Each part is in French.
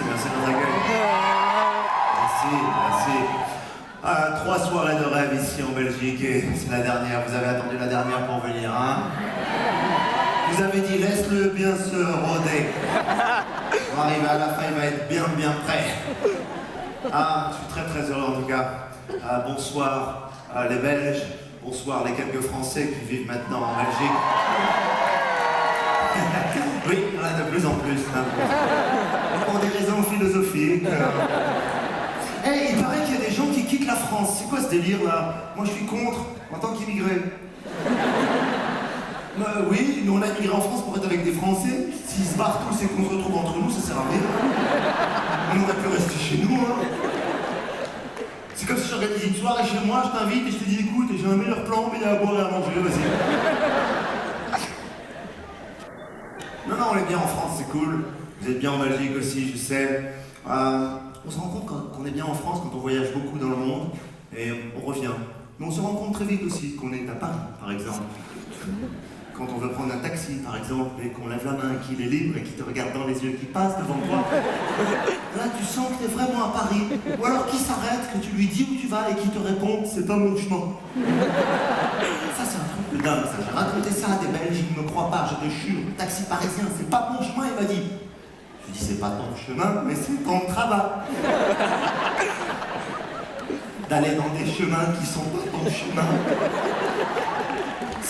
merci de votre accueil. Merci. 3 soirées de rêve ici en Belgique et c'est la dernière. Vous avez attendu la dernière pour venir, hein? Vous avez dit laisse-le bien se roder. On va arriver à la fin, il va être bien prêt. Je suis très heureux en tout cas. Bonsoir les Belges, bonsoir les quelques Français qui vivent maintenant en Belgique. Oui, il y en a de plus en plus. Hein. Pour des raisons philosophiques. Hey, il paraît qu'il y a des gens qui quittent la France. C'est quoi ce délire là? Moi je suis contre en tant qu'immigré. Oui, nous on a immigré en France pour être avec des Français. S'ils se barrent tous et qu'on se retrouve entre nous, ça sert à rien. On aurait pu rester chez nous, hein. C'est comme si j'organisais une soirée chez moi, je t'invite et je te dis écoute, j'ai un meilleur plan, mais il y a à boire et à manger, vas-y. Non, on est bien en France, c'est cool. Vous êtes bien en Belgique aussi, je sais. On se rend compte qu'on est bien en France quand on voyage beaucoup dans le monde et on revient. Mais on se rend compte très vite aussi qu'on est à Paris, par exemple. Quand on veut prendre un taxi, par exemple, et qu'on lève la main, qu'il est libre et qu'il te regarde dans les yeux, qu'il passe devant toi, là tu sens que t'es vraiment à Paris. Ou alors qu'il s'arrête, que tu lui dis où tu vas et qu'il te répond c'est pas mon chemin. Ça c'est un truc de dingue, ça. J'ai raconté ça à des Belges, ils ne me croient pas, je te jure. Le taxi parisien, c'est pas mon chemin, il m'a dit. Je lui dis c'est pas ton chemin, mais c'est ton travail. D'aller dans des chemins qui sont pas ton chemin.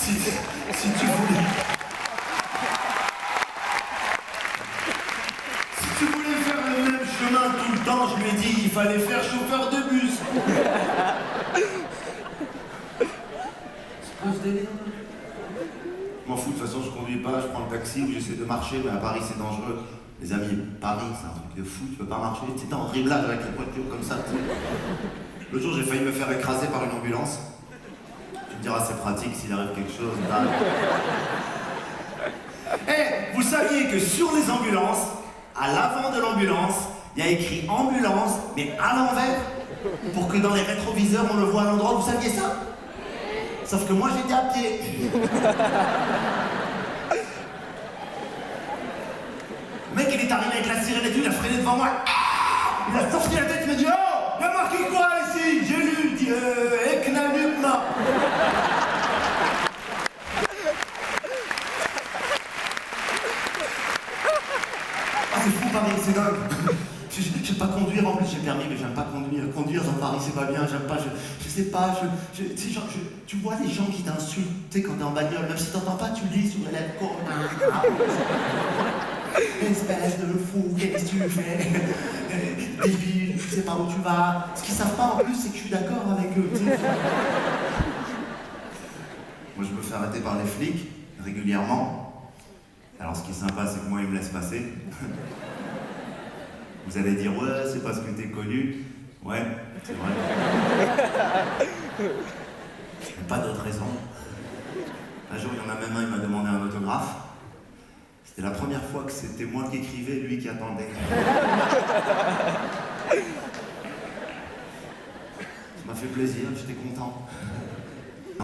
Si tu voulais faire le même chemin tout le temps, je lui ai dit il fallait faire chauffeur de bus. C'est quoi ce délire? Je m'en fous, de toute façon je conduis pas, je prends le taxi ou j'essaie de marcher, mais à Paris c'est dangereux. Les amis, Paris c'est un truc de fou, tu peux pas marcher, t'es en riblage avec les voitures comme ça. L'autre jour j'ai failli me faire écraser par une ambulance. Tu me diras, c'est pratique s'il arrive quelque chose. Vous saviez que sur les ambulances, à l'avant de l'ambulance, il y a écrit ambulance, mais à l'envers, pour que dans les rétroviseurs, on le voit à l'endroit. Vous saviez ça? Sauf que moi, j'étais à pied. Le mec, il est arrivé avec la sirène et tout, il a freiné devant moi. Il a sorti la tête, il m'a dit « Oh, il y a marqué quoi ici? J'ai lu, il dit Eknalupna. » C'est fou Paris, c'est dingue. J'aime pas conduire, en plus j'ai permis, mais j'aime pas conduire. Conduire dans Paris, c'est pas bien, j'aime pas, je sais pas, tu vois les gens qui t'insultent, tu sais, quand t'es en bagnole, même si t'entends pas, tu lis sur les lèvres, espèce de fou, qu'est-ce que tu fais? Débile, tu sais pas où tu vas. Ce qu'ils savent pas en plus, c'est que je suis d'accord avec eux. Moi, je me fais arrêter par les flics régulièrement. Alors, ce qui est sympa, c'est que moi, ils me laissent passer. Vous allez dire, ouais, c'est parce que t'es connu. Ouais, c'est vrai. Mais pas d'autre raison. Un jour, il y en a même un, il m'a demandé un autographe. C'était la première fois que c'était moi qui écrivais, lui qui attendait. Ça m'a fait plaisir, j'étais content.